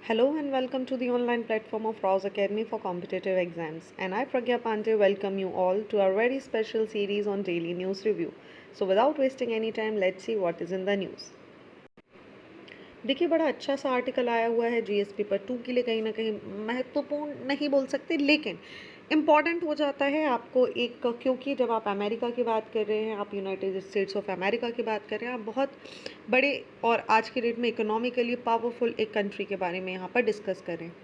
Hello and welcome to the online platform of Rouse Academy for Competitive Exams. And I, Pragya Pandey, welcome you all to our very special series on daily news review. So, without wasting any time, let's see what is in the news. देखिए बड़ा अच्छा सा article आया हुआ है GS paper 2 के लिए कहीं ना कहीं महत्वपूर्ण नहीं बोल सकते लेकिन इम्पॉर्टेंट हो जाता है आपको एक क्योंकि जब आप अमेरिका की बात कर रहे हैं आप यूनाइटेड स्टेट्स ऑफ अमेरिका की बात कर रहे हैं आप बहुत बड़े और आज के डेट में इकोनॉमिकली पावरफुल एक कंट्री के बारे में यहाँ पर डिस्कस कर रहे हैं।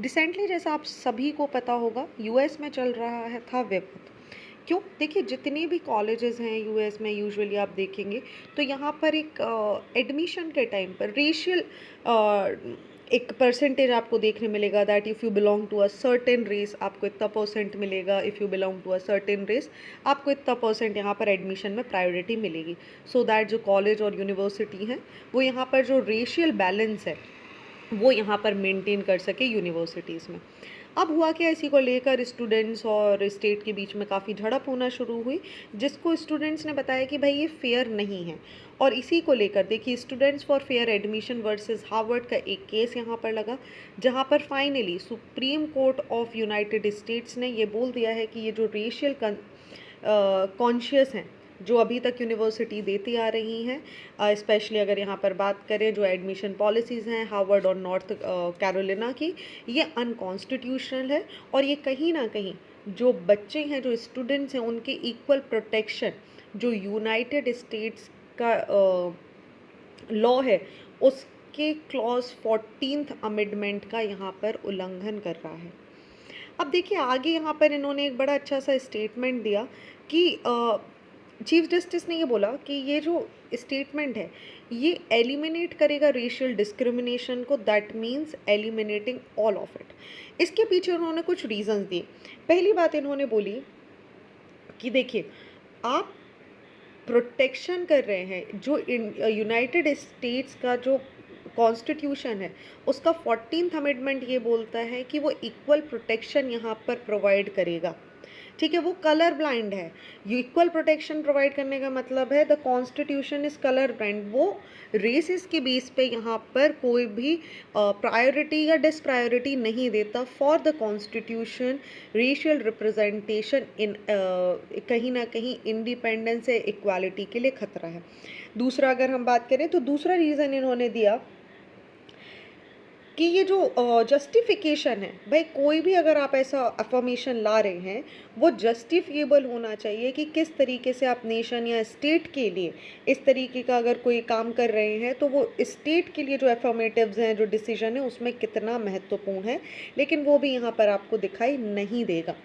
रिसेंटली जैसा आप सभी को पता होगा यूएस में चल रहा है था विवाद। क्यों? देखिए जितने भी कॉलेजेस हैं यूएस में यूजुअली आप देखेंगे तो यहाँ पर एक एडमिशन के टाइम पर रेशियल एक परसेंटेज आपको देखने मिलेगा that if you belong to a certain race आपको इतना परसेंट मिलेगा, if you belong to a certain race आपको इतना परसेंट यहाँ पर एडमिशन में प्रायोरिटी मिलेगी। सो दैट जो कॉलेज और यूनिवर्सिटी हैं वो यहाँ पर जो रेशियल बैलेंस है वो यहाँ पर मेंटेन कर सके यूनिवर्सिटीज़ में। अब हुआ क्या, इसी को लेकर स्टूडेंट्स और स्टेट के बीच में काफ़ी झड़प होना शुरू हुई जिसको स्टूडेंट्स ने बताया कि भाई ये फेयर नहीं है। और इसी को लेकर देखिए students for fair admission versus Harvard का एक केस यहाँ पर लगा जहाँ पर finally supreme court of United states ने ये बोल दिया है कि ये जो रेशियल कॉन्शियस हैं जो अभी तक यूनिवर्सिटी देती आ रही हैं स्पेशली अगर यहाँ पर बात करें जो एडमिशन पॉलिसीज़ हैं हार्वर्ड और नॉर्थ कैरोलिना की, ये अनकॉन्स्टिट्यूशनल है और ये कहीं ना कहीं जो बच्चे हैं जो स्टूडेंट्स हैं उनके इक्वल प्रोटेक्शन जो यूनाइटेड स्टेट्स का लॉ है उसके क्लॉज 14th अमेंडमेंट का यहाँ पर उल्लंघन कर रहा है। अब देखिए आगे यहाँ पर इन्होंने एक बड़ा अच्छा सा स्टेटमेंट दिया कि चीफ जस्टिस ने ये बोला कि ये जो स्टेटमेंट है ये एलिमिनेट करेगा रेशियल डिस्क्रिमिनेशन को, that means eliminating all of it. इसके पीछे उन्होंने कुछ रीजंस दिए। पहली बात इन्होंने बोली कि देखिए आप प्रोटेक्शन कर रहे हैं जो यूनाइटेड स्टेट्स का जो कॉन्स्टिट्यूशन है उसका 14th अमेंडमेंट ये बोलता है कि वो इक्वल प्रोटेक्शन यहाँ पर प्रोवाइड करेगा। ठीक है, वो कलर ब्लाइंड है। यू इक्वल प्रोटेक्शन प्रोवाइड करने का मतलब है the constitution is colour blind, वो रेसिस के बेस पे यहाँ पर कोई भी प्रायोरिटी या डिसप्रायोरिटी नहीं देता for the constitution racial representation in कहीं ना कहीं इंडिपेंडेंस है इक्वालिटी के लिए खतरा है। दूसरा अगर हम बात करें तो दूसरा रीज़न इन्होंने दिया कि ये जो जस्टिफिकेशन है भाई कोई भी अगर आप ऐसा अफर्मेशन ला रहे हैं वो जस्टिफिएबल होना चाहिए कि किस तरीके से आप नेशन या स्टेट के लिए इस तरीके का अगर कोई काम कर रहे हैं तो वो स्टेट के लिए जो अफर्मेटिव्स हैं जो डिसीजन है उसमें कितना महत्वपूर्ण है, लेकिन वो भी यहाँ पर आपको दिखाई नहीं देगा।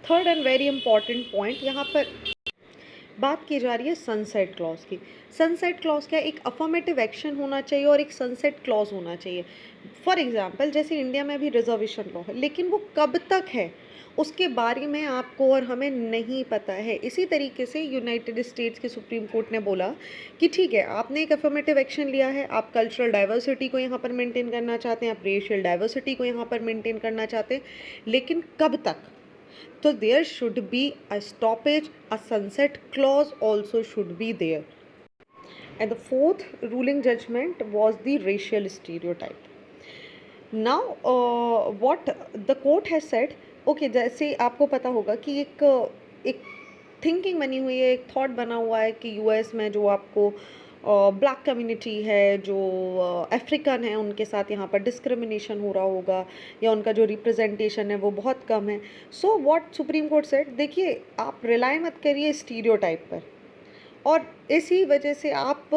Third and very important point यहाँ पर बात की जा रही है सनसेट क्लॉज की। सनसेट क्लॉज क्या, एक अफर्मेटिव एक्शन होना चाहिए और एक सनसेट क्लॉज होना चाहिए। फॉर एग्जांपल जैसे इंडिया में भी रिजर्वेशन लॉ है लेकिन वो कब तक है उसके बारे में आपको और हमें नहीं पता है। इसी तरीके से यूनाइटेड स्टेट्स के सुप्रीम कोर्ट ने बोला कि ठीक है आपने एक अफर्मेटिव एक्शन लिया है, आप कल्चरल डाइवर्सिटी को यहाँ पर मेंटेन करना चाहते हैं, आप रेशियल डाइवर्सिटी को यहाँ पर मेंटेन करना चाहते हैं, लेकिन कब तक? So there should be a stoppage, a sunset clause also should be there. And the fourth ruling judgment was the racial stereotype. Now what the court has said, okay, जैसे आपको पता होगा कि एक थिंकिंग बनी हुई है, एक थॉट बना हुआ है कि यूएस में जो आपको ब्लैक कम्युनिटी है जो अफ्रीकन है उनके साथ यहाँ पर डिस्क्रिमिनेशन हो रहा होगा या उनका जो रिप्रेजेंटेशन है वो बहुत कम है। So what supreme court said, देखिए आप रिलाई मत करिए स्टीरियोटाइप पर और इसी वजह से आप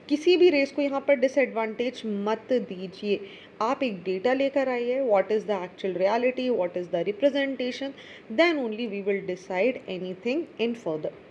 किसी भी रेस को यहाँ पर डिसएडवांटेज मत दीजिए। आप एक डेटा लेकर आइए, what is the actual reality, what is the representation, then only we will decide anything in further.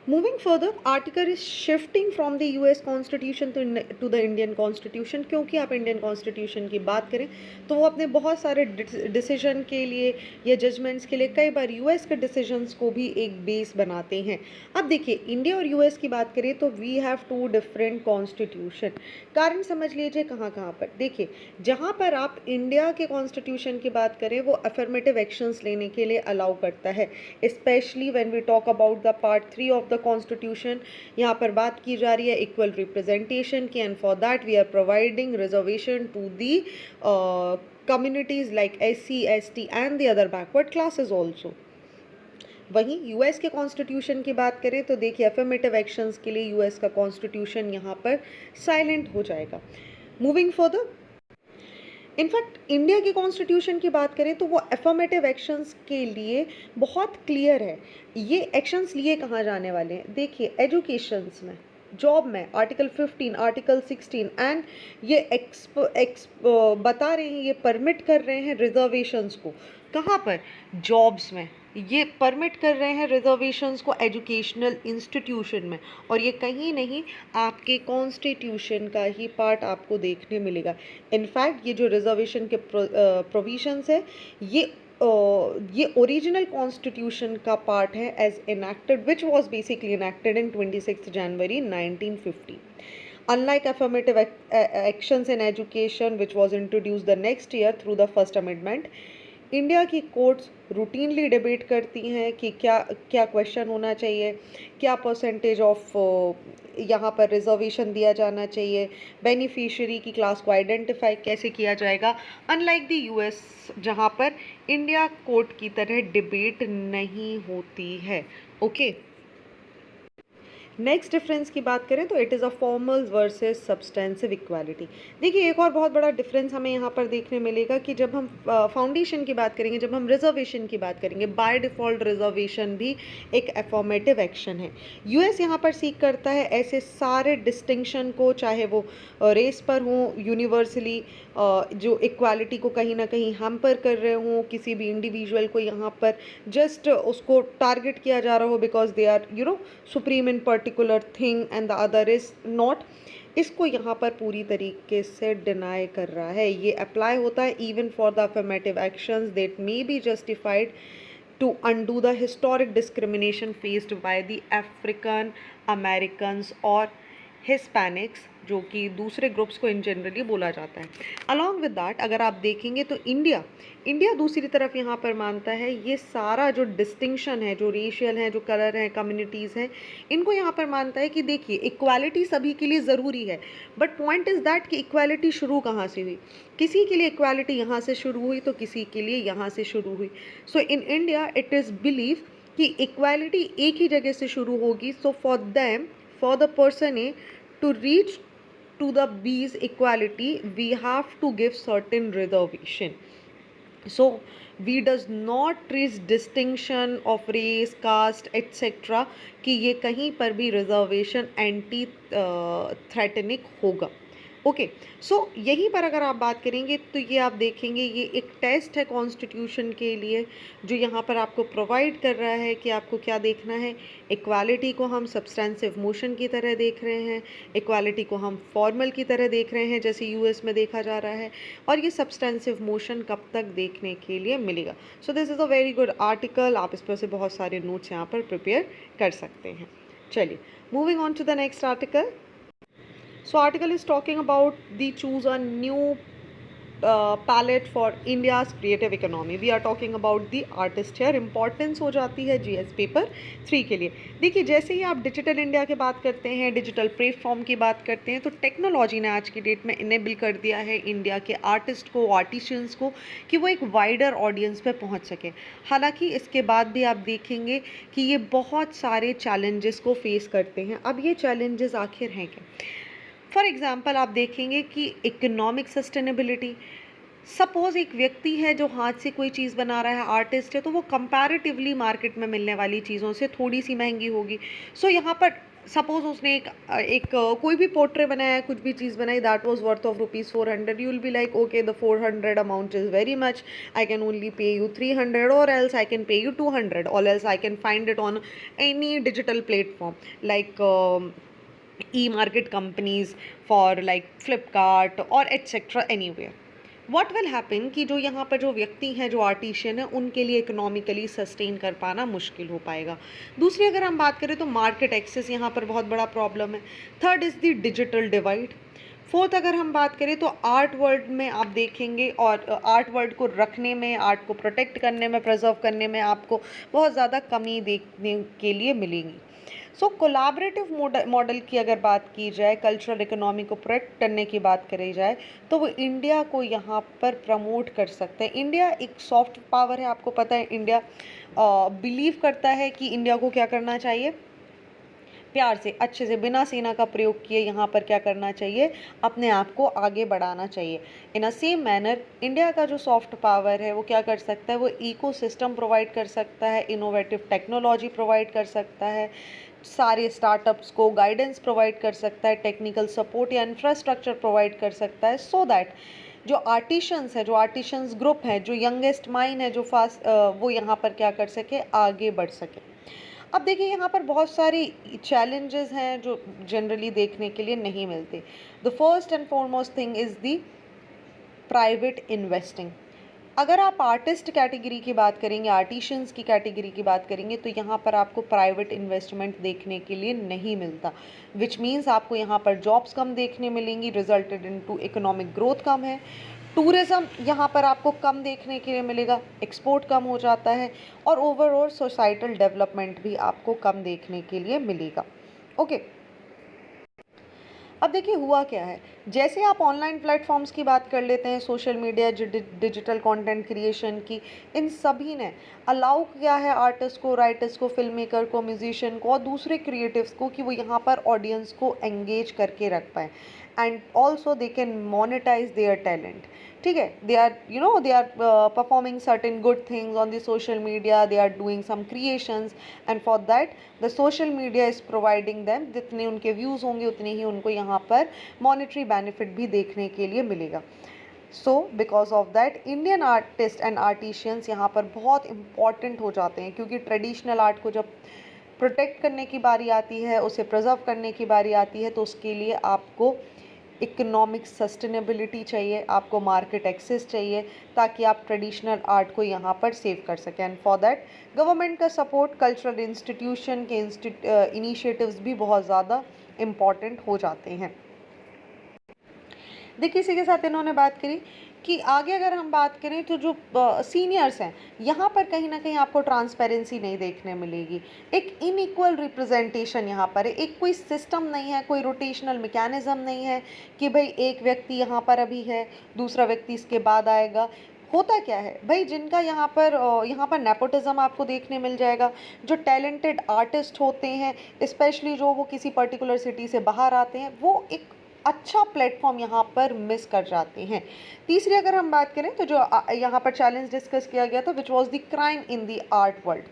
Moving further, article is shifting from the US Constitution to the Indian Constitution, क्योंकि आप Indian constitution की बात करें तो वो अपने बहुत सारे डिसीजन के लिए या जजमेंट्स के लिए कई बार यूएस के डिसीजंस को भी एक बेस बनाते हैं। अब देखिए इंडिया और यूएस की बात करें तो we have two different constitution. कारण समझ लीजिए कहाँ कहाँ पर, देखिए जहाँ पर आप इंडिया के कॉन्स्टिट्यूशन की बात करें वो अफर्मेटिव एक्शंस लेने के लिए अलाउ करता है, specially when we talk about the part 3 of the the constitution यहाँ पर बात की जा रही है इक्वल रिप्रेजेंटेशन की, and for that we are providing reservation to the communities like SC, ST and the other backward classes also. वहीं US के कॉन्स्टिट्यूशन की बात करें तो देखिए एफर्मेटिव एक्शंस के लिए यूएस का कॉन्स्टिट्यूशन यहाँ पर साइलेंट हो जाएगा. मूविंग फर्दर, इनफैक्ट इंडिया के कॉन्स्टिट्यूशन की बात करें तो वो एफर्मेटिव एक्शंस के लिए बहुत क्लियर है. ये एक्शंस लिए कहाँ जाने वाले हैं, देखिए एजुकेशंस में, जॉब में, आर्टिकल 15, आर्टिकल 16 एंड ये बता रहे हैं, ये परमिट कर रहे हैं रिजर्वेशंस को. कहाँ पर, जॉब्स में. ये परमिट कर रहे हैं रिजर्वेशंस को एजुकेशनल इंस्टीट्यूशन में, और ये कहीं नहीं आपके कॉन्स्टिट्यूशन का ही पार्ट आपको देखने मिलेगा. इनफैक्ट ये जो रिजर्वेशन के प्रोविजंस है ये ओरिजिनल कॉन्स्टिट्यूशन का पार्ट है as enacted, which was basically enacted in 26 January 1950. Unlike affirmative actions in education, which was introduced the next year through the First Amendment, India की कोर्ट्स रूटीनली डिबेट करती हैं कि क्या क्या क्वेश्चन होना चाहिए, क्या परसेंटेज ऑफ यहाँ पर रिजर्वेशन दिया जाना चाहिए, बेनिफिशियरी की क्लास को आइडेंटिफाई कैसे किया जाएगा. अनलाइक द यूएस जहाँ पर इंडिया कोर्ट की तरह डिबेट नहीं होती है. ओके, नेक्स्ट डिफरेंस की बात करें तो it is a formal versus substantive equality. देखिए एक और बहुत बड़ा डिफरेंस हमें यहाँ पर देखने मिलेगा कि जब हम फाउंडेशन की बात करेंगे, जब हम रिजर्वेशन की बात करेंगे, बाय डिफ़ॉल्ट रिजर्वेशन भी एक अफॉर्मेटिव एक्शन है. यूएस यहाँ पर सीख करता है ऐसे सारे डिस्टिंक्शन को, चाहे वो रेस पर हों, यूनिवर्सली जो इक्वालिटी को कहीं ना कहीं हैम्पर कर रहे हों, किसी भी इंडिविजुअल को यहाँ पर जस्ट उसको टारगेट किया जा रहा हो because they are supreme in particular thing and the other is not. इसको यहाँ पर पूरी तरीके से डिनाई कर रहा है. ये अप्लाई होता है even for the affirmative actions that may be justified to undo the historic discrimination faced by the African Americans or Hispanics, जो कि दूसरे ग्रुप्स को इन जनरली बोला जाता है. अलॉन्ग विद दैट अगर आप देखेंगे तो इंडिया दूसरी तरफ यहाँ पर मानता है ये सारा जो डिस्टिंक्शन है, जो रेशियल है, जो कलर है, कम्युनिटीज़ हैं, इनको यहाँ पर मानता है कि देखिए इक्वालिटी सभी के लिए ज़रूरी है, बट पॉइंट इज़ दैट कि इक्वालिटी शुरू कहाँ से हुई. किसी के लिए इक्वालिटी यहाँ से शुरू हुई तो किसी के लिए यहाँ से शुरू हुई. So in India it is believe कि इक्वालिटी एक ही जगह से शुरू होगी. So for the person a to reach to the B's equality, we have to give certain reservation. So we does not treat distinction of race, caste, etc. कि ये कहीं पर भी reservation anti threatening होगा. ओके, सो यहीं पर अगर आप बात करेंगे तो ये आप देखेंगे ये एक टेस्ट है कॉन्स्टिट्यूशन के लिए जो यहाँ पर आपको प्रोवाइड कर रहा है कि आपको क्या देखना है. इक्वालिटी को हम सब्सटेंसिव मोशन की तरह देख रहे हैं, इक्वालिटी को हम फॉर्मल की तरह देख रहे हैं जैसे यूएस में देखा जा रहा है, और ये सब्सटेंसिव मोशन कब तक देखने के लिए मिलेगा. So this is a very good article. आप इस पर से बहुत सारे नोट्स यहाँ पर प्रिपेयर कर सकते हैं. चलिए, moving on to the next article. So article is talking about the choose a new palette for India's creative economy. We are talking about the artist here. Importance हो जाती है GS पेपर 3 के लिए. देखिए जैसे ही आप डिजिटल इंडिया की बात करते हैं, डिजिटल प्लेटफॉर्म की बात करते हैं, तो टेक्नोलॉजी ने आज की डेट में इनेबल कर दिया है इंडिया के आर्टिस्ट को, आर्टिशियंस को, कि वो एक वाइडर ऑडियंस पे पहुंच सके. हालांकि इसके बाद भी आप देखेंगे कि ये बहुत सारे चैलेंजेस को फेस करते हैं. अब ये चैलेंजेस आखिर हैं क्या? फॉर एग्ज़ाम्पल आप देखेंगे कि इकोनॉमिक सस्टेनेबिलिटी. सपोज़ एक व्यक्ति है जो हाथ से कोई चीज़ बना रहा है, आर्टिस्ट है, तो वो कंपैरेटिवली मार्केट में मिलने वाली चीज़ों से थोड़ी सी महंगी होगी. सो यहाँ पर सपोज़ उसने एक कोई भी पोर्ट्रे बनाया है, कुछ भी चीज़ बनाई, that was worth of ₹400. You will be like okay the 400 amount is very much, I can only pay you 300 और else I can pay you 200 और else I can find it on any digital platform like e-market companies for like Flipkart or etc. anywhere. What will happen कि जो यहाँ पर जो व्यक्ति हैं, जो आर्टिशियन है, उनके लिए इकोनॉमिकली सस्टेन कर पाना मुश्किल हो पाएगा. दूसरी अगर हम बात करें तो मार्केट एक्सेस यहाँ पर बहुत बड़ा प्रॉब्लम है. Third is the digital divide. Fourth अगर हम बात करें तो आर्ट वर्ल्ड में आप देखेंगे, और आर्ट वर्ल्ड को रखने में, आर्ट को प्रोटेक्ट करने में, प्रिजर्व करने में आपको बहुत ज़्यादा कमी देखने के लिए मिलेगी. सो कोलैबोरेटिव मॉडल की अगर बात की जाए, कल्चरल इकोनॉमी को प्रोटेक्ट करने की बात करी जाए, तो वो इंडिया को यहाँ पर प्रमोट कर सकते हैं। इंडिया एक सॉफ्ट पावर है, आपको पता है। इंडिया बिलीव करता है कि इंडिया को क्या करना चाहिए, प्यार से, अच्छे से, बिना सेना का प्रयोग किए यहाँ पर क्या करना चाहिए, अपने आप को आगे बढ़ाना चाहिए। इन अ सेम मैनर इंडिया का जो सॉफ्ट पावर है वो क्या कर सकता है, वो इकोसिस्टम प्रोवाइड कर सकता है, इनोवेटिव टेक्नोलॉजी प्रोवाइड कर सकता है, सारे स्टार्टअप्स को गाइडेंस प्रोवाइड कर सकता है, टेक्निकल सपोर्ट या इंफ्रास्ट्रक्चर प्रोवाइड कर सकता है, सो दैट जो आर्टिशंस है, जो आर्टिशंस ग्रुप है, जो यंगेस्ट माइंड है, जो फास्ट वो यहाँ पर क्या कर सके, आगे बढ़ सके। अब देखिए यहाँ पर बहुत सारी चैलेंजेस हैं जो जनरली देखने के लिए नहीं मिलते। The first and foremost thing is the private investing. अगर आप आर्टिस्ट कैटेगरी की बात करेंगे, आर्टिशंस की कैटेगरी की बात करेंगे, तो यहाँ पर आपको प्राइवेट इन्वेस्टमेंट देखने के लिए नहीं मिलता, विच मीन्स आपको यहाँ पर जॉब्स कम देखने मिलेंगी, रिजल्टेड इनटू इकोनॉमिक ग्रोथ कम है। टूरिज़्म यहाँ पर आपको कम देखने के लिए मिलेगा, एक्सपोर्ट कम हो जाता है, और ओवरऑल सोसाइटल डेवलपमेंट भी आपको कम देखने के लिए मिलेगा। ओके, अब देखिए हुआ क्या है, जैसे आप ऑनलाइन प्लेटफॉर्म्स की बात कर लेते हैं, social media, digital content creation की, इन सभी ने अलाउ किया है आर्टिस्ट को, राइटर्स को, फिल्म मेकर को, म्यूजिशियन को और दूसरे क्रिएटिव्स को कि वो यहाँ पर ऑडियंस को एंगेज करके रख पाए, and also they can monetise their talent. ठीक है, they are they are performing certain good things on the social media, they are doing some creations, and for that the social media is providing them, जितने उनके views होंगे उतने ही उनको यहाँ पर monetary benefit भी देखने के लिए मिलेगा। So because of that Indian artist and artisans यहाँ पर बहुत इंपॉर्टेंट हो जाते हैं, क्योंकि ट्रेडिशनल आर्ट को जब प्रोटेक्ट करने की बारी आती है, उसे प्रिजर्व करने की बारी आती है, तो उसके लिए आपको इकोनॉमिक सस्टेनेबिलिटी चाहिए, आपको मार्केट एक्सेस चाहिए, ताकि आप ट्रेडिशनल आर्ट को यहाँ पर सेव कर सकें। एंड फॉर दैट गवर्नमेंट का सपोर्ट, कल्चरल इंस्टीट्यूशन के इनिशिएटिव्स भी बहुत ज़्यादा इम्पॉर्टेंट हो जाते हैं। देखिए इसी के साथ इन्होंने बात करी कि आगे अगर हम बात करें तो जो सीनियर्स हैं, यहाँ पर कहीं ना कहीं आपको ट्रांसपेरेंसी नहीं देखने मिलेगी, एक इनइक्वल रिप्रेजेंटेशन यहाँ पर है, एक कोई सिस्टम नहीं है, कोई रोटेशनल मैकेनिज्म नहीं है कि भाई एक व्यक्ति यहाँ पर अभी है, दूसरा व्यक्ति इसके बाद आएगा। होता क्या है भाई, जिनका यहाँ पर नेपोटिज्म आपको देखने मिल जाएगा, जो टैलेंटेड आर्टिस्ट होते हैं, स्पेशली जो वो किसी पर्टिकुलर सिटी से बाहर आते हैं, वो एक अच्छा प्लेटफॉर्म यहाँ पर मिस कर जाते हैं। तीसरी अगर हम बात करें तो जो यहाँ पर चैलेंज डिस्कस किया गया था, which was the crime in the art world,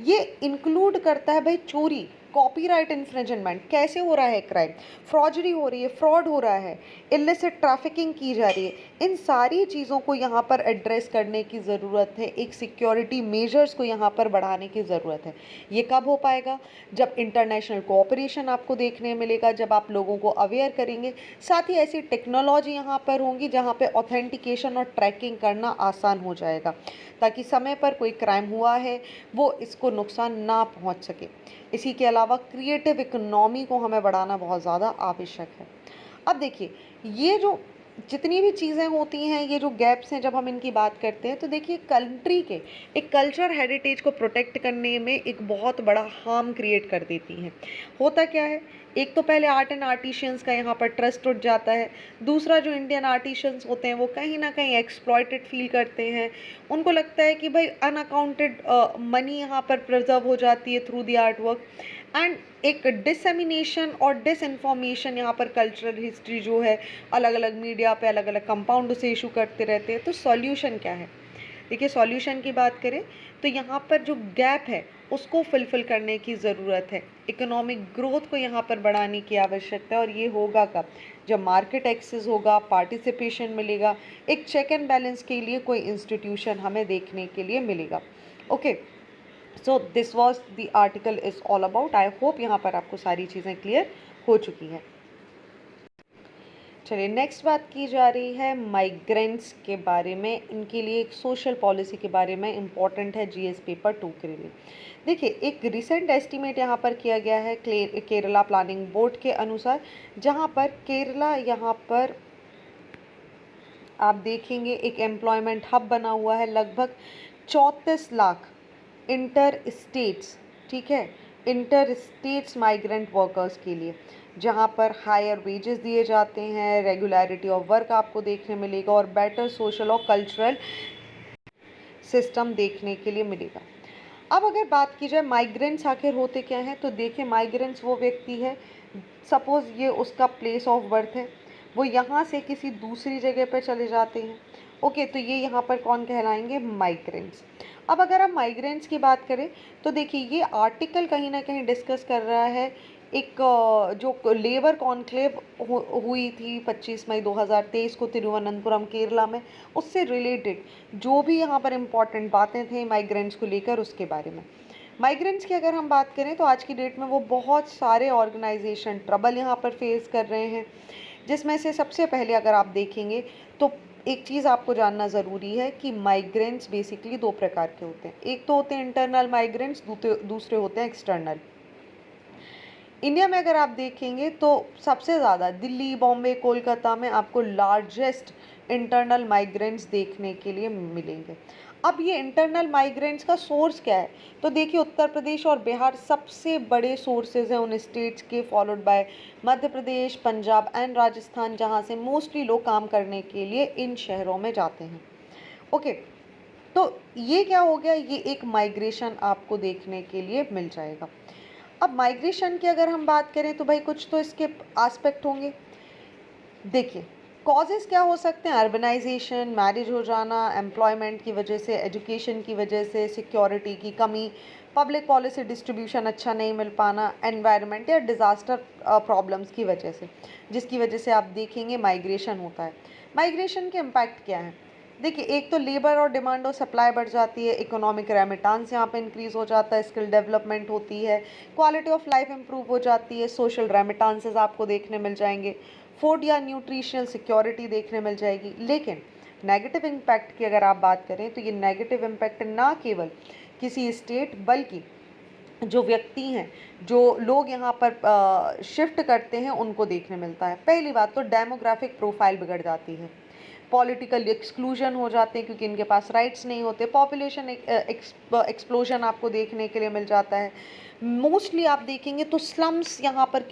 ये इंक्लूड करता है भाई चोरी, कॉपीराइट इन्फ्रिंजमेंट, कैसे हो रहा है क्राइम, फ्रॉडरी हो रही है, फ्रॉड हो रहा है, इलिसिट ट्रैफिकिंग की जा रही है, इन सारी चीज़ों को यहाँ पर एड्रेस करने की ज़रूरत है, एक सिक्योरिटी मेजर्स को यहाँ पर बढ़ाने की ज़रूरत है। ये कब हो पाएगा, जब इंटरनेशनल कोऑपरेशन आपको देखने मिलेगा, जब आप लोगों को अवेयर करेंगे, साथ ही ऐसी टेक्नोलॉजी यहाँ पर होंगी जहाँ पे ऑथेंटिकेशन और ट्रैकिंग करना आसान हो जाएगा, ताकि समय पर कोई क्राइम हुआ है वो इसको नुकसान ना पहुँच सके। इसी के अलावा क्रिएटिव इकोनॉमी को हमें बढ़ाना बहुत ज़्यादा आवश्यक है। अब देखिए ये जो जितनी भी चीज़ें होती हैं, ये जो गैप्स हैं, जब हम इनकी बात करते हैं तो देखिए कंट्री के एक कल्चर हेरिटेज को प्रोटेक्ट करने में एक बहुत बड़ा हार्म क्रिएट कर देती हैं। होता क्या है, एक तो पहले आर्ट एंड आर्टिशियंस का यहाँ पर ट्रस्ट उठ जाता है, दूसरा जो इंडियन आर्टिशियंस होते हैं वो कहीं ना कहीं एक्सप्लॉयटेड फील करते हैं, उनको लगता है कि भाई अनअकाउंटेड मनी यहाँ पर प्रिजर्व हो जाती है through the art work, and एक डिसएमिनेशन और डिसइंफॉर्मेशन यहाँ पर कल्चरल हिस्ट्री जो है अलग अलग मीडिया पे अलग अलग कंपाउंड से इशू करते रहते हैं। तो सॉल्यूशन क्या है, देखिए सॉल्यूशन की बात करें तो यहाँ पर जो गैप है उसको फुलफिल करने की ज़रूरत है, इकोनॉमिक ग्रोथ को यहाँ पर बढ़ाने की आवश्यकता है, और ये होगा कब, जब मार्केट एक्सेस होगा, पार्टिसिपेशन मिलेगा, एक चेक एंड बैलेंस के लिए कोई इंस्टीट्यूशन हमें देखने के लिए मिलेगा। Okay, so this was the article is all about. I hope यहाँ पर आपको सारी चीज़ें क्लियर हो चुकी हैं। चलिए नेक्स्ट बात की जा रही है माइग्रेंट्स के बारे में, इनके लिए एक सोशल पॉलिसी के बारे में, इम्पॉर्टेंट है जीएस पेपर 2 के लिए। देखिए एक रिसेंट एस्टीमेट यहाँ पर किया गया है केरला प्लानिंग बोर्ड के अनुसार, जहाँ पर केरला यहाँ पर आप देखेंगे एक एम्प्लॉयमेंट हब बना हुआ है, लगभग 34 लाख इंटर स्टेट्स, ठीक है, इंटर स्टेट्स माइग्रेंट वर्कर्स के लिए, जहाँ पर हायर वेजेस दिए जाते हैं, रेगुलरिटी ऑफ वर्क आपको देखने मिलेगा और बेटर सोशल और कल्चरल सिस्टम देखने के लिए मिलेगा। अब अगर बात की जाए माइग्रेंट्स आखिर होते क्या हैं, तो देखिए माइग्रेंट्स वो व्यक्ति है, सपोज़ ये उसका प्लेस ऑफ बर्थ है, वो यहाँ से किसी दूसरी जगह पर चले जाते हैं। ओके, तो ये यहाँ पर कौन कहलाएंगे? माइग्रेंट्स। अब अगर हम माइग्रेंट्स की बात करें तो देखिए ये आर्टिकल कहीं ना कहीं डिस्कस कर रहा है एक जो लेबर कॉन्क्लेव हुई थी 25 मई 2023 को तिरुवनंतपुरम केरला में, उससे रिलेटेड जो भी यहाँ पर इम्पॉर्टेंट बातें थी माइग्रेंट्स को लेकर उसके बारे में। माइग्रेंट्स की अगर हम बात करें तो आज की डेट में वो बहुत सारे ऑर्गेनाइजेशन ट्रबल यहाँ पर फेस कर रहे हैं, जिसमें से सबसे पहले अगर आप देखेंगे तो एक चीज़ आपको जानना ज़रूरी है कि माइग्रेंट्स बेसिकली दो प्रकार के होते हैं। एक तो होते हैं इंटरनल माइग्रेंट्स, दूसरे होते हैं एक्सटर्नल। इंडिया में अगर आप देखेंगे तो सबसे ज़्यादा दिल्ली, बॉम्बे, कोलकाता में आपको लार्जेस्ट इंटरनल माइग्रेंट्स देखने के लिए मिलेंगे। अब ये इंटरनल माइग्रेंट्स का सोर्स क्या है? तो देखिए उत्तर प्रदेश और बिहार सबसे बड़े सोर्सेज हैं उन स्टेट्स के, followed by Madhya Pradesh, Punjab and Rajasthan, जहाँ से मोस्टली लोग काम करने के लिए इन शहरों में जाते हैं। ओके, तो ये क्या हो गया? ये एक माइग्रेशन आपको देखने के लिए मिल जाएगा। अब माइग्रेशन की अगर हम बात करें तो भाई कुछ तो इसके एस्पेक्ट होंगे। देखिए कॉजेज़ क्या हो सकते हैं? अर्बनाइजेशन, मैरिज हो जाना, एम्प्लॉयमेंट की वजह से, एजुकेशन की वजह से, सिक्योरिटी की कमी, पब्लिक पॉलिसी डिस्ट्रीब्यूशन अच्छा नहीं मिल पाना, एनवायरनमेंट या डिज़ास्टर प्रॉब्लम्स की वजह से, जिसकी वजह से आप देखेंगे माइग्रेशन होता है। माइग्रेशन के इम्पैक्ट क्या हैं? देखिए एक तो लेबर और डिमांड और सप्लाई बढ़ जाती है, इकोनॉमिक रेमिटेंस यहाँ पे इंक्रीज़ हो जाता है, स्किल डेवलपमेंट होती है, क्वालिटी ऑफ लाइफ इंप्रूव हो जाती है, सोशल रेमिटेंसेस आपको देखने मिल जाएंगे, फूड या न्यूट्रिशनल सिक्योरिटी देखने मिल जाएगी। लेकिन नेगेटिव इम्पैक्ट की अगर आप बात करें तो ये नेगेटिव इम्पैक्ट ना केवल किसी स्टेट बल्कि जो व्यक्ति हैं, जो लोग यहाँ पर शिफ्ट करते हैं उनको देखने मिलता है। पहली बात तो डेमोग्राफिक प्रोफाइल बिगड़ जाती है, पॉलिटिकल एक्सक्लूजन हो जाते हैं क्योंकि इनके पास राइट्स नहीं होते, पॉपुलेशन एक्सप्लोजन आपको देखने के लिए मिल जाता है। मोस्टली आप देखेंगे तो स्लम्स यहाँ पर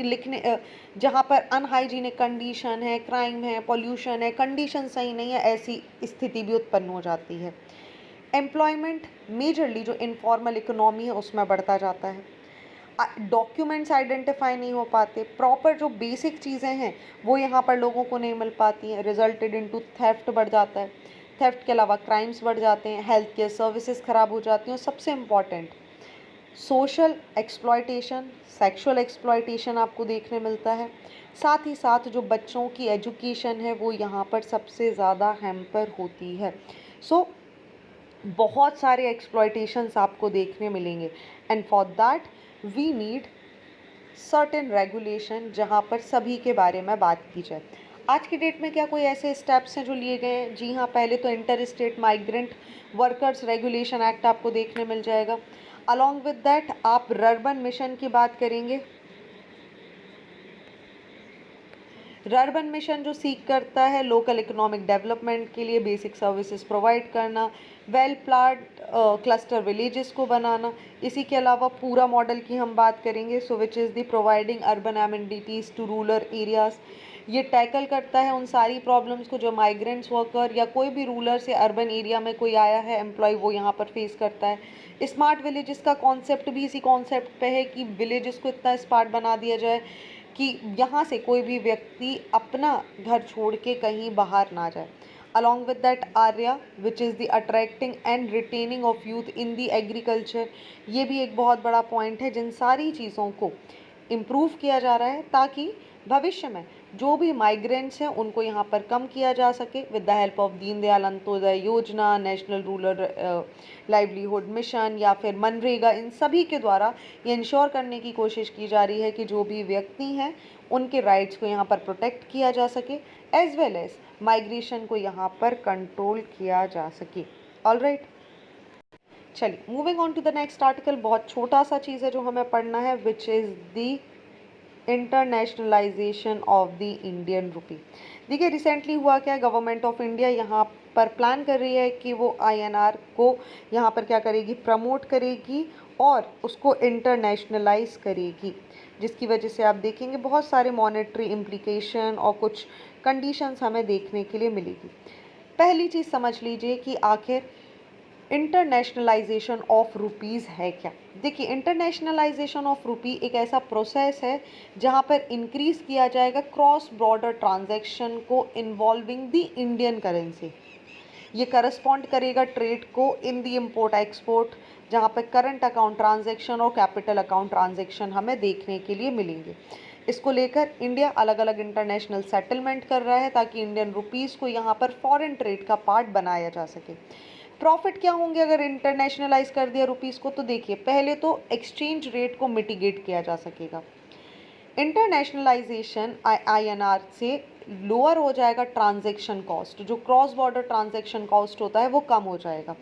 जहाँ पर अनहाइजीनिक कंडीशन है, क्राइम है, पॉल्यूशन है, कंडीशन सही नहीं है, ऐसी स्थिति भी उत्पन्न हो जाती है। एम्प्लॉयमेंट मेजरली जो इनफॉर्मल इकोनॉमी है उसमें बढ़ता जाता है, डॉक्यूमेंट्स आइडेंटिफाई नहीं हो पाते, प्रॉपर जो बेसिक चीज़ें हैं वो यहाँ पर लोगों को नहीं मिल पाती हैं, रिजल्टेड इनटू थेफ्ट बढ़ जाता है, थेफ्ट के अलावा क्राइम्स बढ़ जाते हैं, हेल्थ केयर सर्विसेज ख़राब हो जाती हैं और सबसे important social exploitation, sexual exploitation आपको देखने मिलता है। साथ ही साथ जो बच्चों की एजुकेशन है वो यहाँ पर सबसे ज़्यादा हैम्पर होती है। सो बहुत सारे एक्सप्लॉयटेशंस आपको देखने मिलेंगे and for that we need certain regulation जहाँ पर सभी के बारे में बात की जाए। आज की डेट में क्या कोई ऐसे स्टेप्स हैं जो लिए गए हैं? जी हाँ, पहले तो inter state migrant workers regulation act आपको देखने मिल जाएगा। अलॉन्ग विद दैट आप रर्बन मिशन की बात करेंगे। रर्बन मिशन जो सीख करता है लोकल इकोनॉमिक डेवलपमेंट के लिए बेसिक सर्विसेज प्रोवाइड करना, वेल प्लान्ड क्लस्टर विलेजेस को बनाना। इसी के अलावा पूरा मॉडल की हम बात करेंगे, so which is the providing urban amenities to rural areas. ये टैकल करता है उन सारी प्रॉब्लम्स को जो माइग्रेंट्स वर्कर या कोई भी रूरल से अर्बन एरिया में कोई आया है एम्प्लॉय वो यहाँ पर फेस करता है। स्मार्ट विलेजेस का कॉन्सेप्ट भी इसी कॉन्सेप्ट पे है कि विलेजेस को इतना स्मार्ट बना दिया जाए कि यहाँ से कोई भी व्यक्ति अपना घर छोड़ के कहीं बाहर ना जाए। Along with that Arya which is the attracting and retaining of youth in the agriculture, ये भी एक बहुत बड़ा पॉइंट है। जिन सारी चीज़ों को इम्प्रूव किया जा रहा है ताकि भविष्य में जो भी माइग्रेंट्स हैं उनको यहाँ पर कम किया जा सके with the help of Deendayal Antyodaya योजना, नेशनल रूरल लाइवलीहुड मिशन या फिर मनरेगा। इन सभी के द्वारा ये इंश्योर करने की कोशिश की जा रही है कि जो भी व्यक्ति हैं उनके राइट्स को यहाँ पर प्रोटेक्ट किया जा सके, एज वेल एज माइग्रेशन को यहाँ पर कंट्रोल किया जा सके। ऑल राइट, चलिए moving on to the next article. बहुत छोटा सा चीज़ है जो हमें पढ़ना है, which is the internationalisation of the Indian rupee. देखिए रिसेंटली हुआ क्या, गवर्नमेंट ऑफ इंडिया यहाँ पर प्लान कर रही है कि वो आईएनआर को यहाँ पर क्या करेगी, प्रमोट करेगी और उसको इंटरनेशनलाइज करेगी, जिसकी वजह से आप देखेंगे बहुत सारे मॉनेटरी इम्प्लीकेशन और कुछ कंडीशंस हमें देखने के लिए मिलेगी। पहली चीज़ समझ लीजिए कि आखिर इंटरनेशनलाइजेशन ऑफ रुपीज़ है क्या। देखिए, इंटरनेशनलाइजेशन ऑफ रुपी एक ऐसा प्रोसेस है जहाँ पर इंक्रीज किया जाएगा क्रॉस बॉर्डर ट्रांजैक्शन को इन्वॉल्विंग द इंडियन करेंसी। ये करस्पॉन्ड करेगा ट्रेड को इन दी इम्पोर्ट एक्सपोर्ट, जहाँ पर करंट अकाउंट ट्रांजैक्शन और कैपिटल अकाउंट ट्रांजैक्शन हमें देखने के लिए मिलेंगे। इसको लेकर इंडिया अलग अलग इंटरनेशनल सेटलमेंट कर रहा है ताकि इंडियन रुपीज़ को यहाँ पर फॉरेन ट्रेड का पार्ट बनाया जा सके। प्रॉफिट क्या होंगे अगर इंटरनेशनलाइज कर दिया रुपीज़ को? तो देखिए, पहले तो एक्सचेंज रेट को मिटिगेट किया जा सकेगा। इंटरनेशनलाइजेशन INR से लोअर हो जाएगा ट्रांजैक्शन कॉस्ट, जो क्रॉस बॉर्डर ट्रांजैक्शन कॉस्ट होता है वो कम हो जाएगा,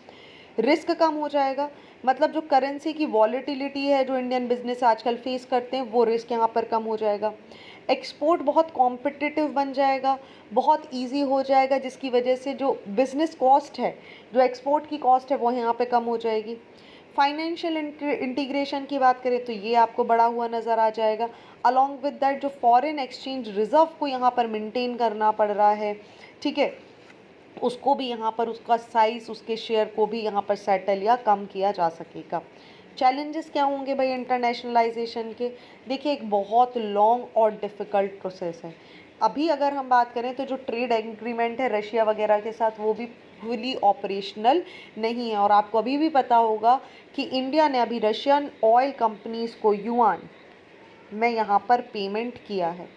रिस्क कम हो जाएगा। मतलब जो करेंसी की वॉलेटिलिटी है जो इंडियन बिजनेस आजकल फेस करते हैं, वो रिस्क यहाँ पर कम हो जाएगा। एक्सपोर्ट बहुत कॉम्पिटिटिव बन जाएगा, बहुत इजी हो जाएगा, जिसकी वजह से जो बिजनेस कॉस्ट है, जो एक्सपोर्ट की कॉस्ट है, वो यहाँ पे कम हो जाएगी। फाइनेंशियल इंटीग्रेशन की बात करें तो ये आपको बढ़ा हुआ नज़र आ जाएगा। अलॉन्ग विद दैट जो फॉरेन एक्सचेंज रिजर्व को यहाँ पर मेंटेन करना पड़ रहा है, ठीक है, उसको भी यहाँ पर उसका साइज, उसके शेयर को भी यहाँ पर सेटल या कम किया जा सकेगा। चैलेंजेस क्या होंगे भाई इंटरनेशनलाइजेशन के? देखिए, एक बहुत लॉन्ग और डिफ़िकल्ट प्रोसेस है। अभी अगर हम बात करें तो जो ट्रेड एग्रीमेंट है रशिया वगैरह के साथ, वो भी फुली ऑपरेशनल नहीं है। और आपको अभी भी पता होगा कि इंडिया ने अभी रशियन ऑयल कंपनीज़ को युआन में यहाँ पर पेमेंट किया है।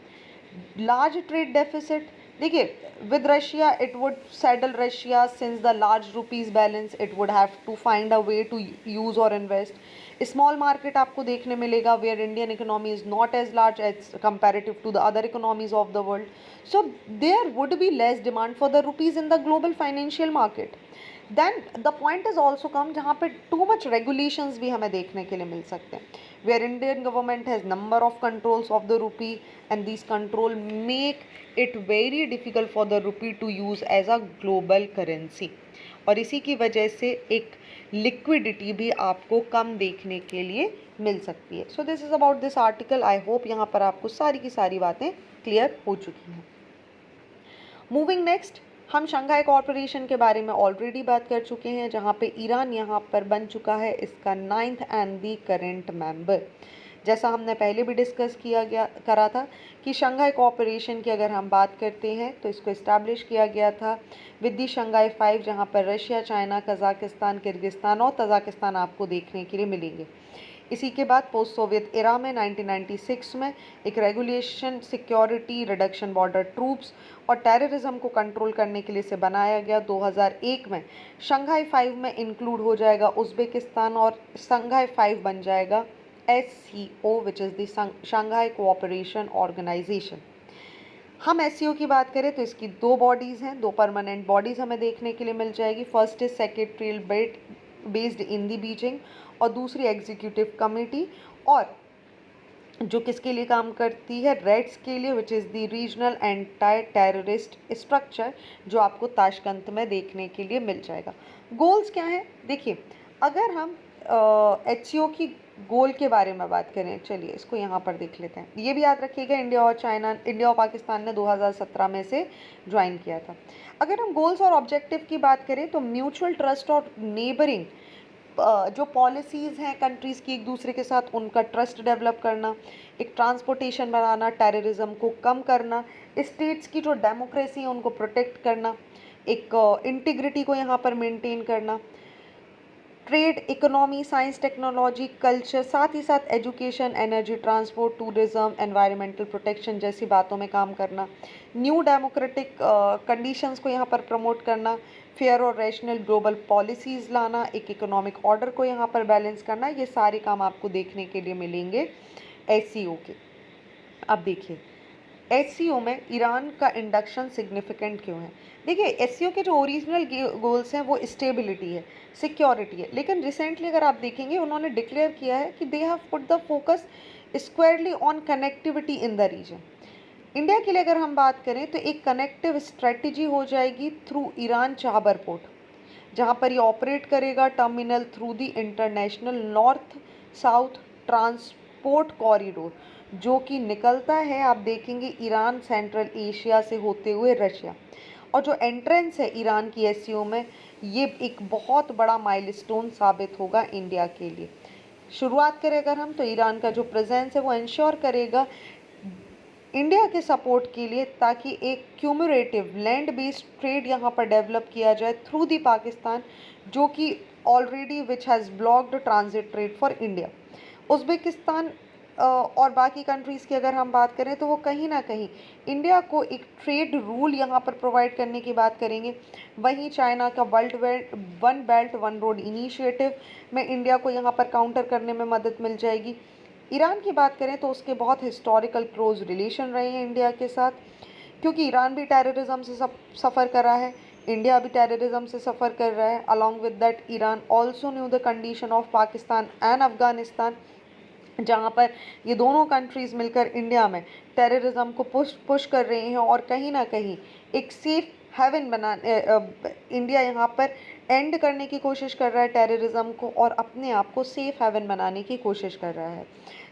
लार्ज ट्रेड डेफिसिट, देखिए, with Russia it would saddle Russia since the large rupees balance it would have to find a way to use or invest. Small market आपको देखने मिलेगा where Indian economy is not as large as comparative to the other economies of the world. So there would be less demand for the rupees in the global financial market. Then the point is also come जहाँ पे too much regulations भी हमें देखने के लिए मिल सकते हैं, where Indian government has number of controls of the rupee and these control make it very difficult for the rupee to use as a global currency. और इसी की वजह से एक लिक्विडिटी भी आपको कम देखने के लिए मिल सकती है। So this is about this article. I hope यहाँ पर आपको सारी की सारी बातें क्लियर हो चुकी हैं। मूविंग नेक्स्ट, हम शंघाई कॉरपोरेशन के बारे में ऑलरेडी बात कर चुके हैं, जहाँ पे ईरान यहाँ पर बन चुका है इसका 9th and the current member. जैसा हमने पहले भी डिस्कस करा था कि शंघाई कॉरपोरेशन की अगर हम बात करते हैं तो इसको इस्टेब्लिश किया गया था विद दी शंघाई 5, जहाँ पर रशिया, चाइना, कजाकिस्तान, किर्गिस्तान और तजाकिस्तान आपको देखने के लिए मिलेंगे। इसी के बाद पोस्ट सोवियत एरा में 1996 में एक regulation security reduction border troops और टेररिज्म को कंट्रोल करने के लिए से बनाया गया। 2001 में शंघाई 5 में इंक्लूड हो जाएगा उज़्बेकिस्तान और शंघाई 5 बन जाएगा SCO which is the Shanghai cooperation organisation. हम SCO की बात करें तो इसकी दो बॉडीज़ हैं, दो परमानेंट बॉडीज़ हमें देखने के लिए मिल जाएगी। First is secretarial based in the Beijing और दूसरी एग्जीक्यूटिव कमेटी, और जो किसके लिए काम करती है? रेड्स के लिए, विच is the regional anti terrorist structure, जो आपको ताशकंद में देखने के लिए मिल जाएगा। गोल्स क्या हैं? देखिए, अगर हम HCO की गोल के बारे में बात करें, चलिए इसको यहाँ पर देख लेते हैं। ये भी याद रखिएगा, इंडिया और पाकिस्तान ने 2017 में से ज्वाइन किया था। अगर हम गोल्स और ऑब्जेक्टिव की बात करें तो म्यूचुअल ट्रस्ट और नेबरिंग जो पॉलिसीज़ हैं कंट्रीज़ की एक दूसरे के साथ, उनका ट्रस्ट डेवलप करना, एक ट्रांसपोर्टेशन बढ़ाना, टेररिज्म को कम करना, स्टेट्स की जो डेमोक्रेसी है उनको प्रोटेक्ट करना, एक इंटीग्रिटी को यहाँ पर मेंटेन करना, trade, economy, science, technology, culture, साथ ही साथ education, energy, transport, tourism, environmental protection जैसी बातों में काम करना, न्यू डेमोक्रेटिक कंडीशंस को यहाँ पर प्रमोट करना, फेयर और रैशनल ग्लोबल पॉलिसीज़ लाना, एक इकोनॉमिक ऑर्डर को यहाँ पर बैलेंस करना, ये सारे काम आपको देखने के लिए मिलेंगे SCO के। अब देखिए, SCO में ईरान का इंडक्शन सिग्निफिकेंट क्यों है? देखिए, SCO के जो ओरिजिनल गोल्स हैं वो स्टेबिलिटी है, सिक्योरिटी है, लेकिन रिसेंटली अगर आप देखेंगे उन्होंने डिक्लेयर किया है कि they have put the focus squarely on connectivity in the region. India के लिए अगर हम बात करें तो एक कनेक्टिव स्ट्रेटजी हो जाएगी थ्रू ईरान चाबर पोर्ट, जहाँ पर ये ऑपरेट करेगा terminal through the international north south transport corridor, जो कि निकलता है, आप देखेंगे, ईरान सेंट्रल एशिया से होते हुए रशिया। और जो एंट्रेंस है ईरान की एससीओ में, ये एक बहुत बड़ा माइलस्टोन साबित होगा इंडिया के लिए। शुरुआत करें अगर हम, तो ईरान का जो प्रेजेंस है वो इंश्योर करेगा इंडिया के सपोर्ट के लिए, ताकि एक क्यूमुलेटिव लैंड बेस्ड ट्रेड यहाँ पर डेवलप किया जाए थ्रू दी पाकिस्तान, जो कि already which has blocked transit trade for India. Uzbekistan और बाकी कंट्रीज़ की अगर हम बात करें, तो वो कहीं ना कहीं इंडिया को एक ट्रेड रूल यहाँ पर प्रोवाइड करने की बात करेंगे। वहीं चाइना का one belt one road initiative में इंडिया को यहाँ पर काउंटर करने में मदद मिल जाएगी। ईरान की बात करें तो उसके बहुत हिस्टोरिकल क्लोज रिलेशन रहे हैं इंडिया के साथ, क्योंकि ईरान भी टेररिज्म से सफ़र कर रहा है, इंडिया भी टेररिज्म से सफ़र कर रहा है। Along with that Iran also new the condition of Pakistan and Afghanistan, जहाँ पर ये दोनों कंट्रीज़ मिलकर इंडिया में टेररिज्म को पुश कर रहे हैं, और कहीं ना कहीं एक सेफ हेवन इंडिया यहाँ पर एंड करने की कोशिश कर रहा है टेररिज्म को, और अपने आप को सेफ हेवन बनाने की कोशिश कर रहा है।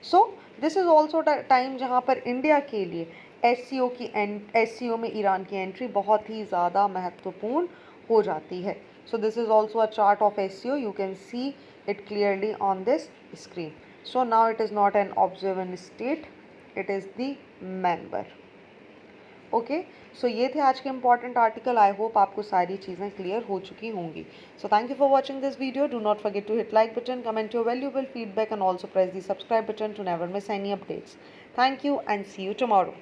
So this is also time जहाँ पर इंडिया के लिए एससीओ में ईरान की एंट्री बहुत ही ज़्यादा महत्वपूर्ण हो जाती है। So this is also a chart of SCO, you can see it clearly on this screen. So now it is not an observant state, it is the member. Okay, so ये थे आज के इंपॉर्टेंट आर्टिकल। आई होप आपको सारी चीज़ें clear हो चुकी होंगी। So thank you for watching this video. Do not forget to hit like button, comment your valuable feedback and also press the subscribe button to never miss any updates. Thank you and see you tomorrow.